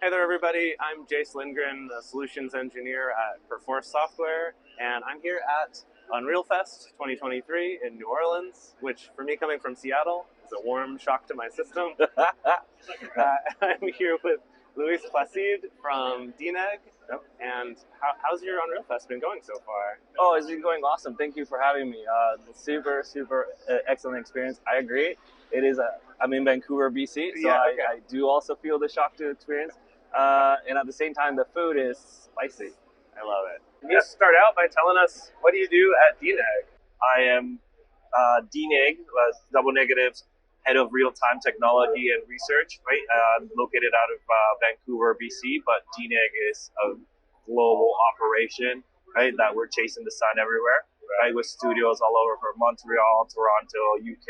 Hey there, everybody. I'm Jase Lindgren, a solutions engineer at Perforce Software, and I'm here at Unreal Fest 2023 in New Orleans, which, for me coming from Seattle, is a warm shock to my system. I'm here with Luis Placid from DNEG. Yep. And how's your Unreal Fest been going so far? Oh, it's been going awesome. Thank you for having me. Super excellent experience. I agree. It is I'm in Vancouver, BC, so Yeah, okay. I do also feel the shock to experience. And at the same time, the food is spicy. I love it. Can you start out by telling us, what do you do at DNEG? I am DNEG, Double Negative's head of real-time technology and research, right? Located out of Vancouver, BC, but DNEG is a global operation, right? That we're chasing the sun everywhere, right? With studios all over from Montreal, Toronto, UK,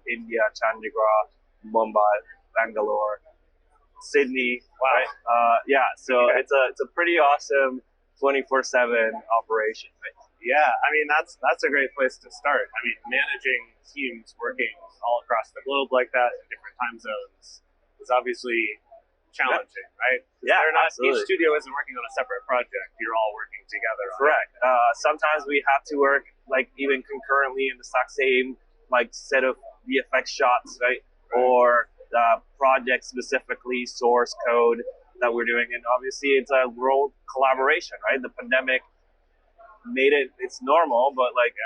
India, Chandigarh, Mumbai, Bangalore, Sydney. Wow. Right? So it's a pretty awesome 24/7 operation, right? Yeah, I mean, that's a great place to start. I mean, managing teams working all across the globe like that in different time zones is obviously challenging, right? Yeah, absolutely. Each studio isn't working on a separate project. You're all working together. Correct. Sometimes we have to work like even concurrently in the exact same like set of VFX shots, right? Or project specifically source code that we're doing, and obviously it's a world collaboration, right? The pandemic made it's normal, but like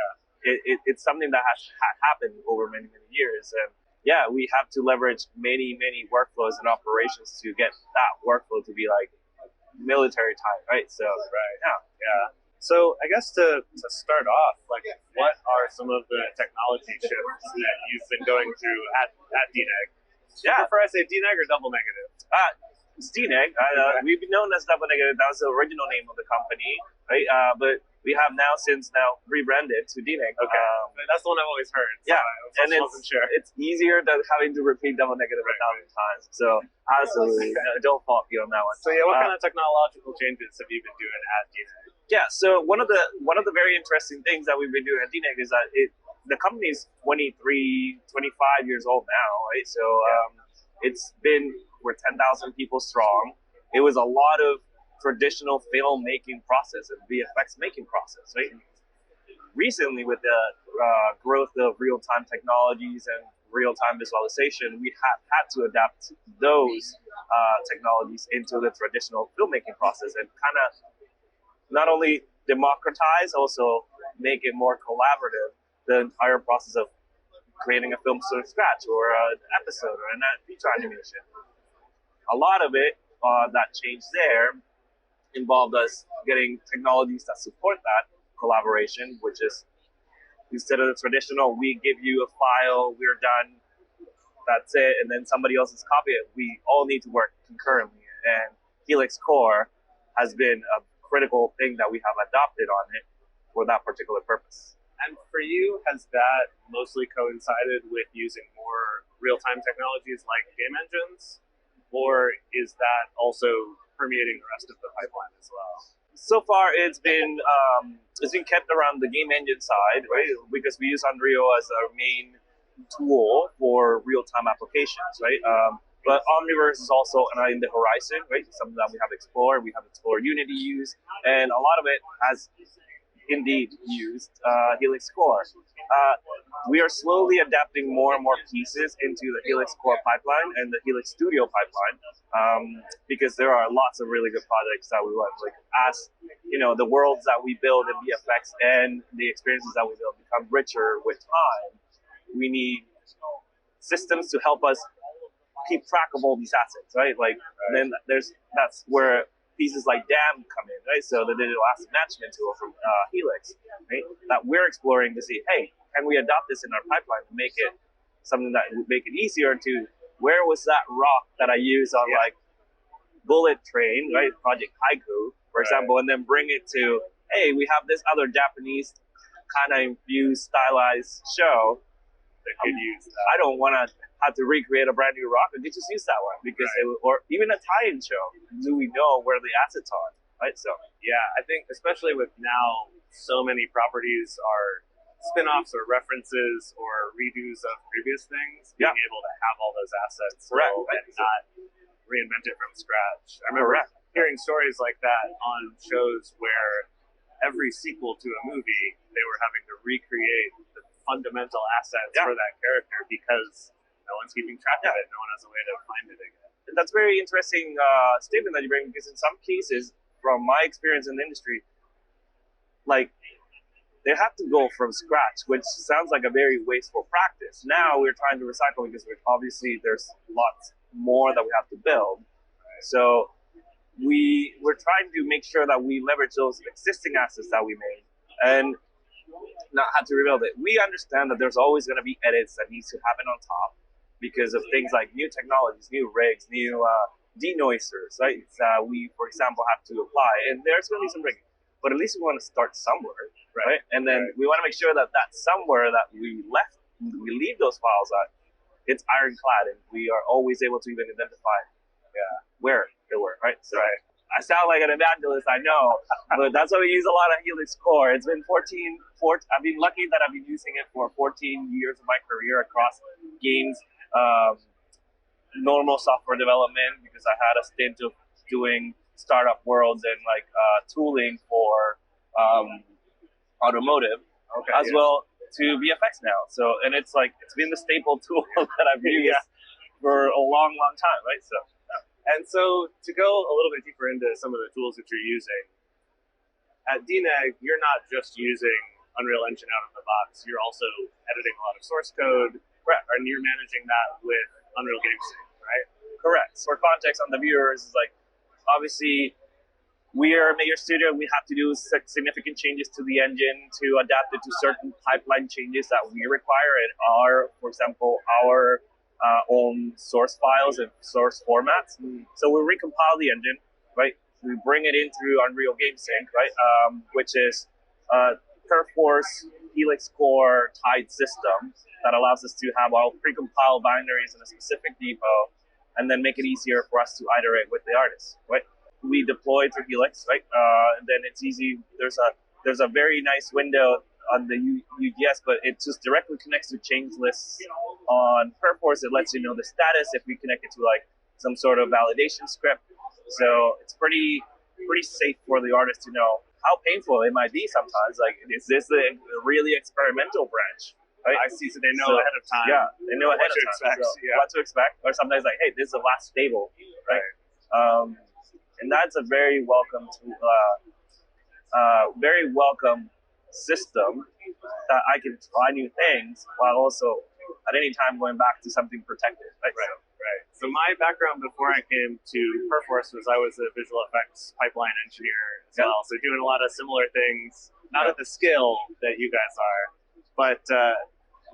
it's something that has happened over many years, and yeah, we have to leverage many workflows and operations to get that workflow to be like military type, right? So Yeah. So I guess to start off, like, what are some of the technology shifts that you've been going through at DNEG? Yeah. Prefer I say DNEG or Double Negative? It's DNEG. We've been known as Double Negative. That was the original name of the company, right? But we have since now rebranded to DNEG. Okay, that's the one I've always heard. So yeah, I wasn't sure. It's easier than having to repeat Double Negative 1,000 times. So absolutely, don't fault me on that one. So yeah, what kind of technological changes have you been doing at DNEG? Yeah, so one of the very interesting things that we've been doing at DNEG is that the company is 23, 25 years old now, right? So we're 10,000 people strong. It was a lot of traditional film making process and VFX making process, right? Recently, with the growth of real-time technologies and real-time visualization, we have had to adapt those technologies into the traditional filmmaking process and kind of not only democratize, also make it more collaborative, the entire process of creating a film from scratch or an episode or a feature animation. A lot of it, that change there, involved us getting technologies that support that collaboration, which is instead of the traditional, we give you a file, we're done, that's it, and then somebody else has copied it. We all need to work concurrently, and Helix Core has been a critical thing that we have adopted on it for that particular purpose. And for you, has that mostly coincided with using more real-time technologies like game engines, or is that also permeating the rest of the pipeline as well? So far, it's been kept around the game engine side, right? Because we use Unreal as our main tool for real-time applications, right? But Omniverse is also in the horizon, right? Something that we have explored. We have explored Unity use, and a lot of it has indeed used Helix Core. We are slowly adapting more and more pieces into the Helix Core pipeline and the Helix Studio pipeline, because there are lots of really good projects that we want. Like, as you know, the worlds that we build in VFX and the experiences that we build become richer with time. We need systems to help us keep track of all these assets, right? Like, then that's where pieces like DAM come in, right? So the digital asset management tool from Helix, right? That we're exploring to see, hey, can we adopt this in our pipeline to make it something that would make it easier to, where was that rock that I used on like Bullet Train, right? Project Haiku, for example, and then bring it to, hey, we have this other Japanese kind of infused, stylized show that could use that. I don't want to have to recreate a brand new rock. I could just use that one because or even a tie-in show. Do we know where the assets are? Right. So yeah, I think especially with now so many properties are spin-offs or references or redos of previous things, being able to have all those assets correct, and not reinvent it from scratch. I remember hearing stories like that on shows where every sequel to a movie, they were having to recreate the fundamental assets for that character because no one's keeping track of it. No one has a way to find it again. That's a very interesting statement that you bring, because in some cases, from my experience in the industry, like, they have to go from scratch, which sounds like a very wasteful practice. Now we're trying to recycle because obviously there's lots more that we have to build. So we're trying to make sure that we leverage those existing assets that we made and not have to rebuild it. We understand that there's always going to be edits that needs to happen on top because of things like new technologies, new rigs, new denoisers, right? We, for example, have to apply, and there's going to be some rigging. But at least we want to start somewhere, right? And then we want to make sure that that somewhere that we leave those files at, it's ironclad, and we are always able to even identify where they were, right? So I sound like an evangelist, I know, but that's why we use a lot of Helix Core. It's been 14, I've been lucky that I've been using it for 14 years of my career across games, normal software development, because I had a stint of doing startup worlds and like tooling for automotive, as well to VFX now. So, and it's been the staple tool that I've used for a long, long time, right? So. And so to go a little bit deeper into some of the tools that you're using, at DNEG, you're not just using Unreal Engine out of the box. You're also editing a lot of source code, and you're managing that with Unreal GameSync, right? Correct. For context on the viewers, is like, obviously, we are a major studio. We have to do significant changes to the engine to adapt it to certain pipeline changes that we require in our, for example, our own source files and source formats. So we recompile the engine, right? We bring it in through Unreal GameSync, right? Which is Perforce Helix Core tied system that allows us to have our precompiled binaries in a specific depot, and then make it easier for us to iterate with the artist, right? We deploy through Helix, right? And then it's easy. There's a very nice window on the UGS, but it just directly connects to change lists on Perforce. It lets you know the status if we connect it to like some sort of validation script. So it's pretty safe for the artist to know how painful it might be sometimes. Like, is this a really experimental branch? Right? I see, so they know ahead of time. Yeah, they know ahead of time. What to expect. Or sometimes like, hey, this is the last stable, right? And that's a very welcome system that I can try new things while also at any time going back to something protected. Right. So my background before I came to Perforce was I was a visual effects pipeline engineer as well. So doing a lot of similar things, not at the scale that you guys are, but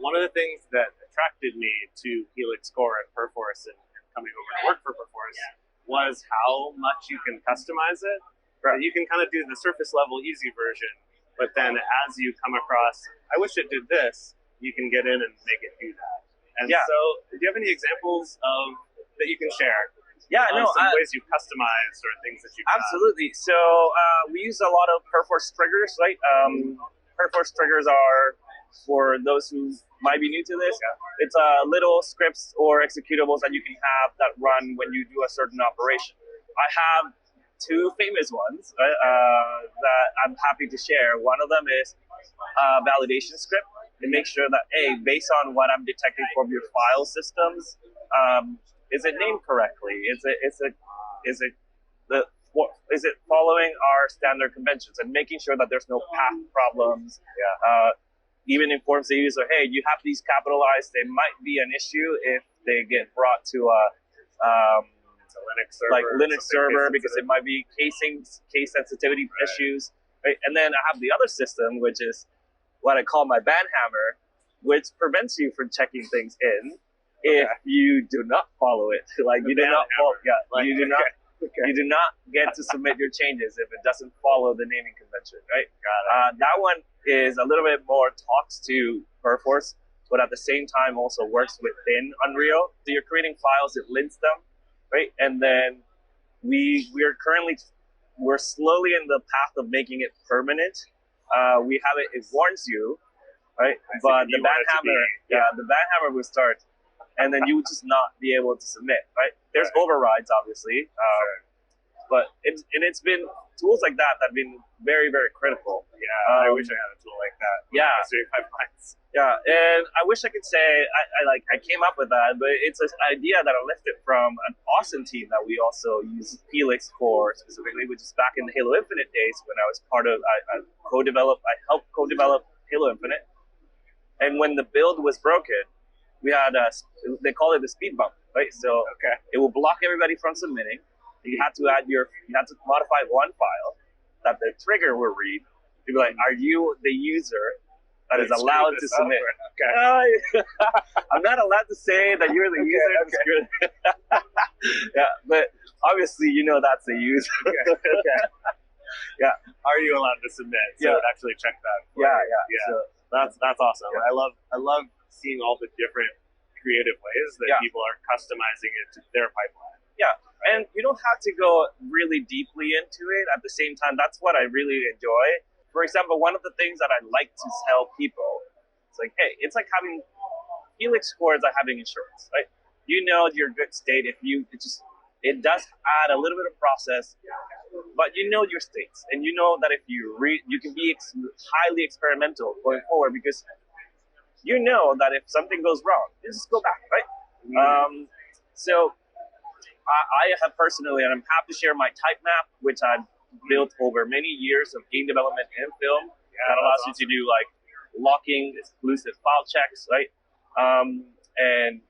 one of the things that attracted me to Helix Core and Perforce and coming over to work for Perforce was how much you can customize it. Right. You can kind of do the surface level easy version, but then as you come across, I wish it did this, you can get in and make it do that. And so, do you have any examples that you can share? Some ways you've customized or things that you've absolutely. So we use a lot of Perforce triggers, right? Perforce triggers are, for those who might be new to this, it's little scripts or executables that you can have that run when you do a certain operation. I have two famous ones that I'm happy to share. One of them is a validation script. It makes sure that, based on what I'm detecting from your file systems, is it named correctly? Is it following our standard conventions, and making sure that there's no path problems? Even informs the user, hey, you have these capitalized. They might be an issue if they get brought to a Linux server, because it might be case sensitivity issues. Right? And then I have the other system, which is what I call my banhammer, which prevents you from checking things in if you do not follow it. You do not get to submit your changes if it doesn't follow the naming convention, right? That one is a little bit more talks to Perforce, but at the same time also works within Unreal. So you're creating files, it links them, right? And then we're slowly in the path of making it permanent. We have it warns you, right? But the banhammer will start, and then you would just not be able to submit, right? There's overrides, obviously, but it's been tools like that that have been very, very critical. Yeah, I wish I had a tool like that. Yeah. Pipelines. Yeah, and I wish I could say I came up with that, but it's an idea that I lifted from an awesome team that we also use, Helix Core specifically, which is back in the Halo Infinite days when I was part of, I helped co-develop Halo Infinite. And when the build was broken, we had they call it the speed bump, right? So it will block everybody from submitting. You had to modify one file that the trigger will read to be like, are you the user that is allowed to submit? I'm not allowed to say that you're the user. Okay. Yeah, but obviously you know that's the user. Yeah. Are you allowed to submit? So it would actually check that. Yeah. So that's awesome. Yeah. I love seeing all the different creative ways that people are customizing it to their pipeline. Yeah. And you don't have to go really deeply into it. At the same time, that's what I really enjoy. For example, one of the things that I like to tell people, it's like, hey, it's like having Helix Core is like having insurance, right? You know your good state if it does add a little bit of process, but you know your states, and you know that if you can be highly experimental going forward because you know that if something goes wrong, you just go back, right? So I have personally, and I'm happy to share my typemap, which I've built over many years of game development and film. That allows you to do like locking exclusive file checks, right? And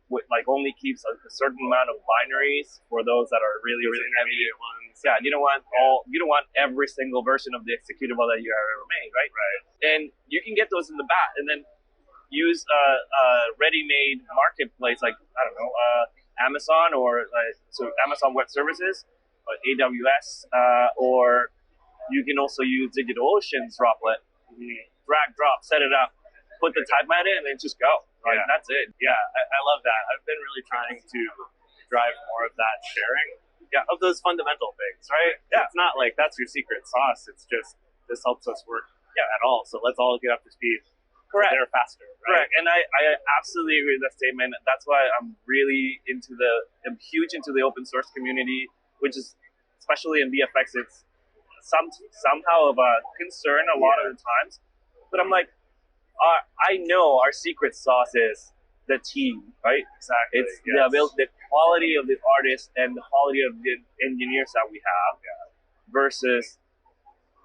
only keeps a certain amount of binaries for those that are really, really heavy ones. Yeah, you don't want every single version of the executable that you have ever made, right? Right. And you can get those in the bat, and then use a ready-made marketplace like Amazon or Amazon Web Services, or AWS, or you can also use DigitalOcean's Droplet. Drag, drop, set it up, put the typemap in, and just go. Like, that's it. Yeah, I love that. I've been really trying to drive more of that sharing of those fundamental things, right? Yeah. It's not like that's your secret sauce. It's just this helps us work at all. So let's all get up to speed. Correct. They're faster, right? Correct. And I absolutely agree with that statement. That's why I'm really I'm huge into the open source community, which is, especially in VFX, it's somehow of a concern a lot of the times. But I'm like, I know our secret sauce is the team, right? Exactly. It's the quality of the artists and the quality of the engineers that we have versus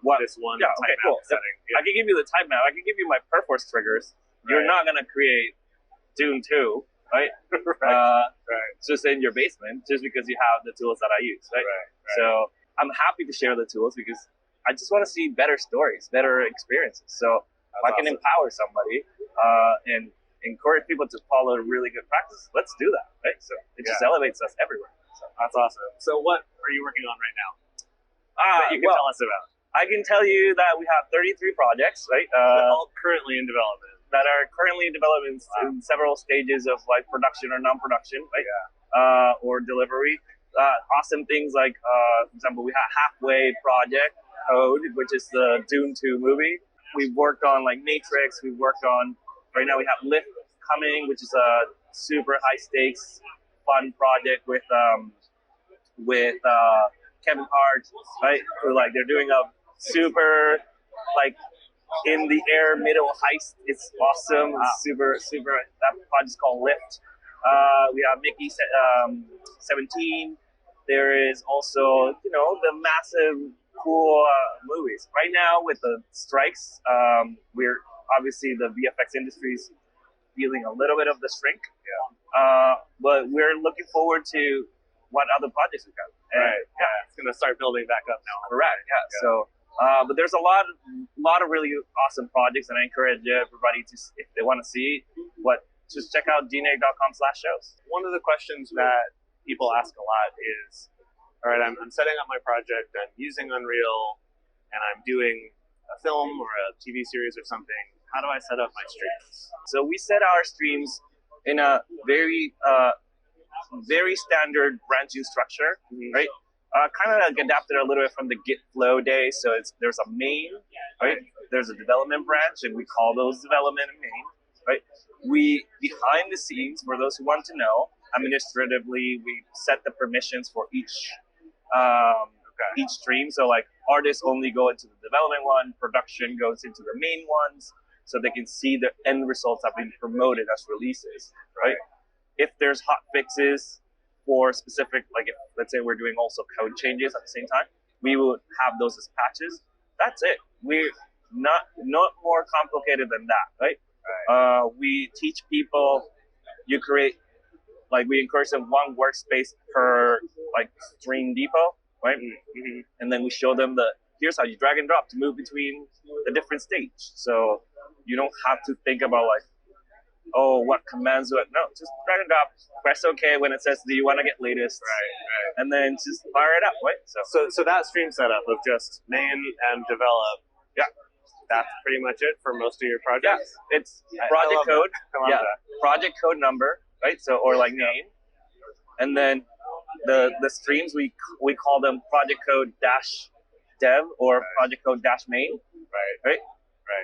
what this one cool. setting. I can give you the typemap. I can give you my Perforce triggers. Right. You're not gonna create Doom 2, right? Right. Just in your basement, just because you have the tools that I use, right? So I'm happy to share the tools because I just want to see better stories, better experiences. So if I can empower somebody and encourage people to follow really good practice, let's do that, right? So it just elevates us everywhere. So that's awesome. So what are you working on right now that you can tell us about? I can tell you that we have 33 projects, right? All currently in development. That are currently in development in several stages of like production or non-production, right? Or delivery. Awesome things like, for example, we have Halfway Project Code, which is the Doom 2 movie. We've worked on like Matrix. We've worked on, right now we have Lift coming, which is a super high stakes, fun project with Kevin Hart, right? So like they're doing a super like in the air middle heist. It's awesome. It's super. That project's called Lift. We have Mickey 17. There is also the massive cool movies. Right now with the strikes, we're obviously the VFX industry is feeling a little bit of the shrink. But we're looking forward to what other projects we've got. It's going to start building back up now. Correct. So, but there's a lot of really awesome projects, and I encourage everybody to, if they want to see just check out DNEG.com/shows. One of the questions that people ask a lot is, all right, I'm setting up my project, I'm using Unreal, and I'm doing a film or a TV series or something. How do I set up my streams? So we set our streams in a very standard branching structure, right? Kind of like adapted a little bit from the Git flow days. So there's a main, right? There's a development branch, and we call those development and main, right? We, behind the scenes, for those who want to know, administratively, we set the permissions for each stream. So like artists only go into the development one, production goes into the main ones, so they can see the end results have been promoted as releases, right? If there's hot fixes for specific, like if let's say we're doing also code changes at the same time, we will have those as patches. That's it. We're not more complicated than that, right? We teach people, you create, like we encourage them one workspace per like stream depot, right? Mm-hmm. And then we show them here's how you drag and drop to move between the different stage. So you don't have to think about like, oh, what commands do it? No, just drag and drop, press OK when it says, do you want to get latest? Right. And then just fire it up, right? So that stream setup of just main and develop, that's pretty much it for most of your projects? Yeah, it's project code. Project code number, right? So, or like name. And then the streams, we call them project code dash dev or project code dash main, right?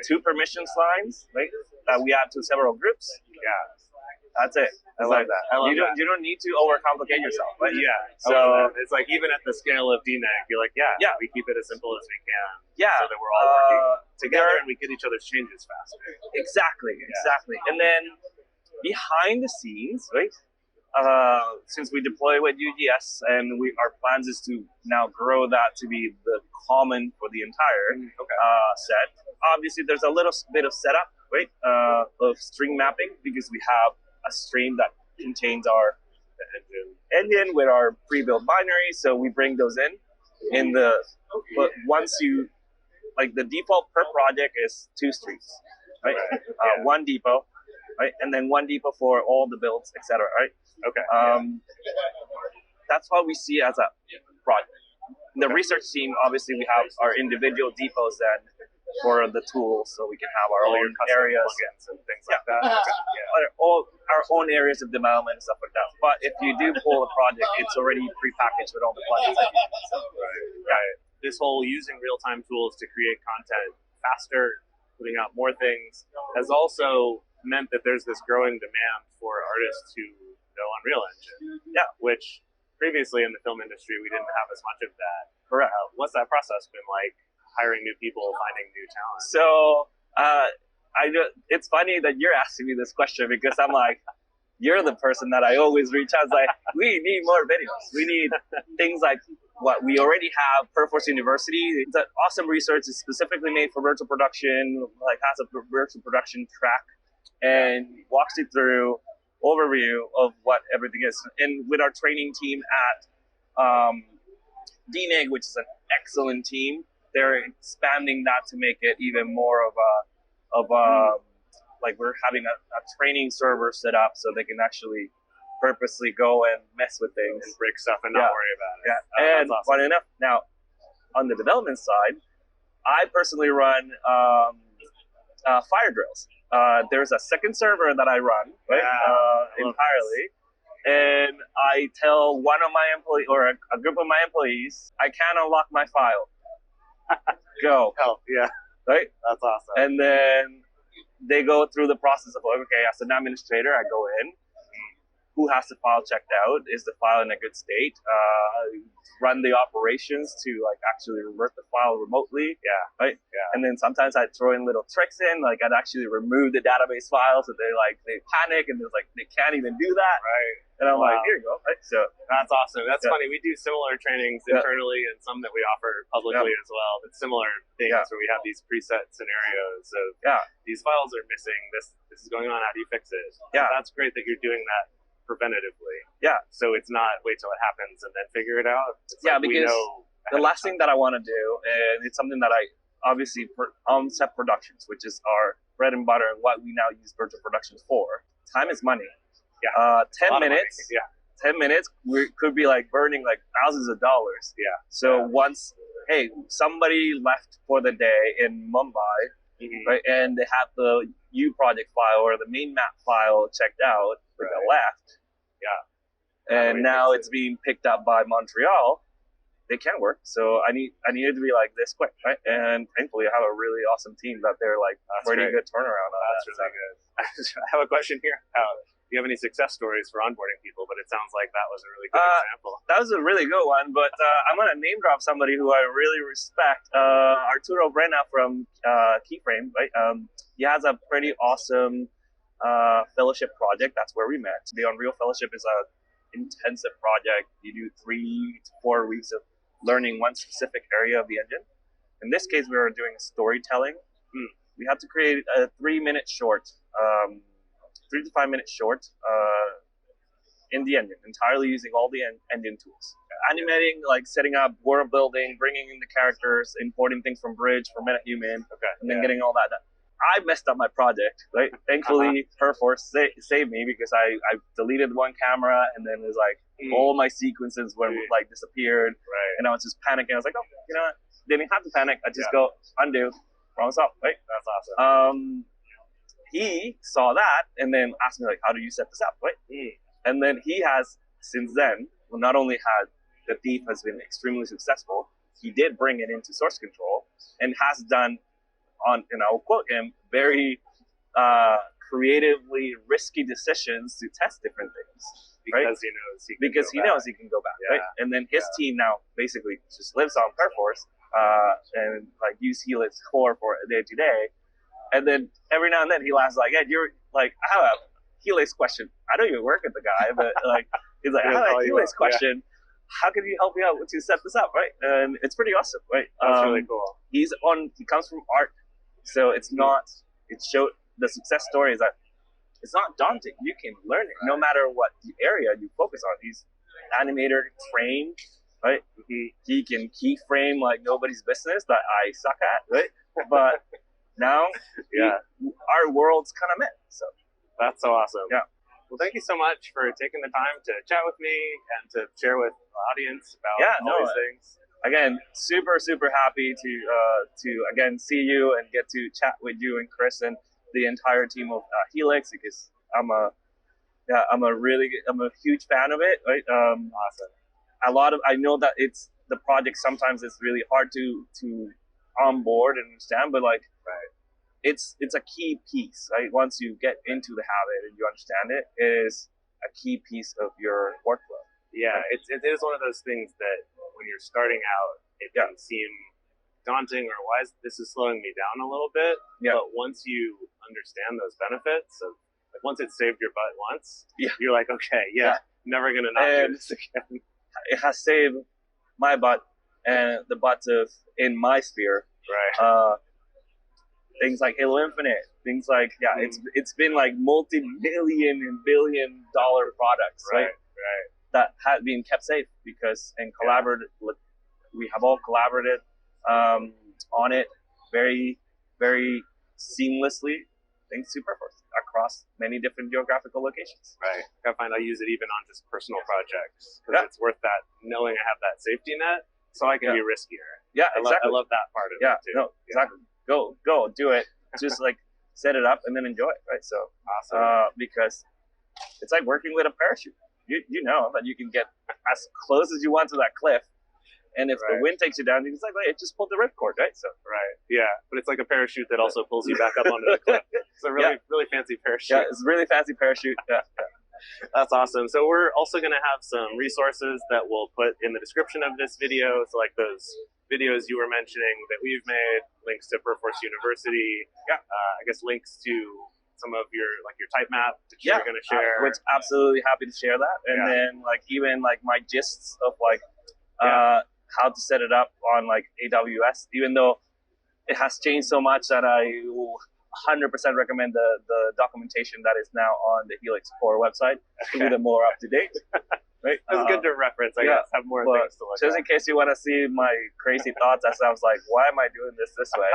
2 permissions lines, right? That we add to several groups. Yeah, that's it. I love that. You don't need to overcomplicate yourself, right? Yeah. So it's like even at the scale of DNEG, you're like, we keep it as simple as we can. Yeah. So that we're all working together and we get each other's changes faster. Exactly. And then behind the scenes, right? Since we deploy with UGS and our plans is to now grow that to be the common for the entire set. Obviously, there's a little bit of setup, right, of string mapping because we have a stream that contains our engine with our pre-built binaries. So we bring those in but once you, like the default per project is 2 streams, right? 1 depot, right? And then 1 depot for all the builds, etc. Right? Okay. That's what we see as a project. The research team, obviously, we have our individual depots then for the tools, so we can have our own areas and things like that. All our own areas of development and stuff like that. But if you do pull a project, it's already prepackaged with all the plugins. Right. This whole using real-time tools to create content faster, putting out more things, has also meant that there's this growing demand for artists who know Unreal Engine. Yeah, which previously in the film industry we didn't have as much of that. Correct. What's that process been like? Hiring new people, finding new talent. So it's funny that you're asking me this question because I'm like, you're the person that I always reach out. Like, we need more videos. We need things like what we already have. Perforce University, it's an awesome research. It's specifically made for virtual production, like has a virtual production track and walks you through overview of what everything is. And with our training team at DNEG, which is an excellent team, they're expanding that to make it even more of like we're having a training server set up so they can actually purposely go and mess with things and break stuff and not worry about it. Yeah, and awesome. Funny enough, now on the development side, I personally run fire drills. There's a second server that I run entirely. And I tell one of my employees or a group of my employees, I can't unlock my file. Go. Oh, yeah. Right? That's awesome. And then they go through the process of, okay, as an administrator, I go in. Who has the file checked out? Is the file in a good state? Run the operations to like actually revert the file remotely. Yeah. Right. Yeah. And then sometimes I'd throw in little tricks in, like I'd actually remove the database files, and they panic and they're like they can't even do that. Right. And I'm like, here you go. Right? So that's awesome. That's funny. We do similar trainings internally and some that we offer publicly as well. But similar things where we have these preset scenarios of these files are missing. This is going on. How do you fix it? Yeah. So that's great that you're doing that preventatively. Yeah. So it's not wait till it happens and then figure it out. It's because the last thing that I want to do, and it's something that I obviously on-set productions, which is our bread and butter and what we now use virtual productions for. Time is money. Yeah. 10 minutes. 10 minutes, we could be like burning like thousands of dollars. Yeah. So once, hey, somebody left for the day in Mumbai, right, and they have the U project file or the main map file checked out, but they left. Yeah. And now it's being picked up by Montreal. They can't work, so I needed to be like this quick, right? And thankfully, I have a really awesome team that they're like pretty good turnaround on. That's really good. I have a question here. Do you have any success stories for onboarding people? But it sounds like that was a really good example. That was a really good one, but I'm going to name drop somebody who I really respect. Arturo Brenna from Keyframe, right? He has a pretty awesome fellowship project. That's where we met. The Unreal Fellowship is a intensive project. You do 3 to 4 weeks of learning one specific area of the engine. In this case, we were doing storytelling. We had to create a 3-minute short, 3 to 5 minute short in the engine, entirely using all the engine tools. Animating, like setting up, world building, bringing in the characters, importing things from Bridge, from MetaHuman, and then getting all that done. I messed up my project, right? Thankfully, Perforce saved me because I deleted one camera and then it was like all my sequences were like disappeared, and I was just panicking. I was like, oh, you know what? Didn't have to panic. I just go undo, wrong up, right? That's awesome. He saw that and then asked me like, how do you set this up, right? And then he has since then, well, not only had the Thief has been extremely successful, he did bring it into source control and has done and I'll quote him, very creatively risky decisions to test different things. Because he knows he can go back, right? And then his team now basically just lives on Perforce and like use Helix Core for day to day. And then every now and then he laughs like, "Hey, you're like, I have a Helix question. I don't even work with the guy, but like, he's like, I have a Helix question. How can you help me out to set this up, right?" And it's pretty awesome, right? That's really cool. He comes from art, so it's not. It showed the success story is that it's not daunting. You can learn it no matter what the area you focus on. He's animator trained, right? He can keyframe like nobody's business that I suck at, right? But now, our world's kind of met. So that's so awesome. Yeah. Well, thank you so much for taking the time to chat with me and to share with the audience about all these things. Again, super happy to again see you and get to chat with you and Chris and the entire team of Helix, because I'm a huge fan of it. Right? Awesome. I know that it's the project sometimes is really hard to onboard and understand, but like it's a key piece. Right? Once you get into the habit and you understand it, it is a key piece of your workflow. Yeah, it is one of those things that when you're starting out, it can seem daunting or why this is slowing me down a little bit. Yeah. But once you understand those benefits of, like, once it's saved your butt once, you're like, okay, never gonna not do this again. It has saved my butt and the butts of in my sphere. Right. Things like Halo Infinite, things like it's been like multi-million and billion-dollar products, right? That had been kept safe because we have all collaborated on it very, very seamlessly. Thanks to Perforce across many different geographical locations. Right. I use it even on just personal projects because it's worth that knowing I have that safety net, so I can be riskier. Yeah, exactly. I love that part of it too. No, exactly. Go, do it. Just like set it up and then enjoy it, right? So awesome. Because it's like working with a parachute. You know that you can get as close as you want to that cliff, and if the wind takes you down, you can just pull the ripcord, right? So but it's like a parachute that also pulls you back up onto the cliff. It's a really fancy parachute. Yeah, it's a really fancy parachute. Yeah. That's awesome. So we're also going to have some resources that we'll put in the description of this video. So like those videos you were mentioning that we've made, links to Perforce University, I guess links to some of your typemap that you're going to share. Which absolutely happy to share that. And then even my gists of how to set it up on AWS, even though it has changed so much that I will 100% recommend the documentation that is now on the Helix Core website to be the more up to date. Right? It's good to reference. I guess have more things to look at. Just in case you want to see my crazy thoughts, as I was like, why am I doing this way?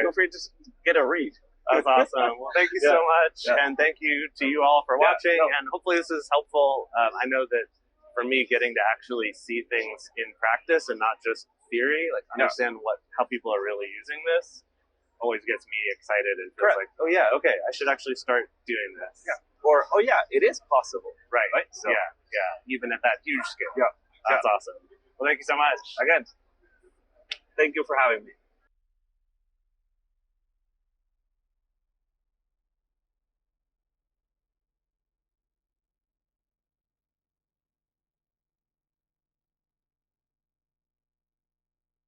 Feel free to just get a read. That's awesome. Well, thank you so much, and thank you to you all for watching. And hopefully this is helpful. I know that for me, getting to actually see things in practice and not just theory, understand how people are really using this, always gets me excited and feels like, oh yeah, okay, I should actually start doing this. Yeah. Or, oh yeah, it is possible. Right. So, even at that huge scale. Yeah. That's awesome. Well, thank you so much. Again, thank you for having me.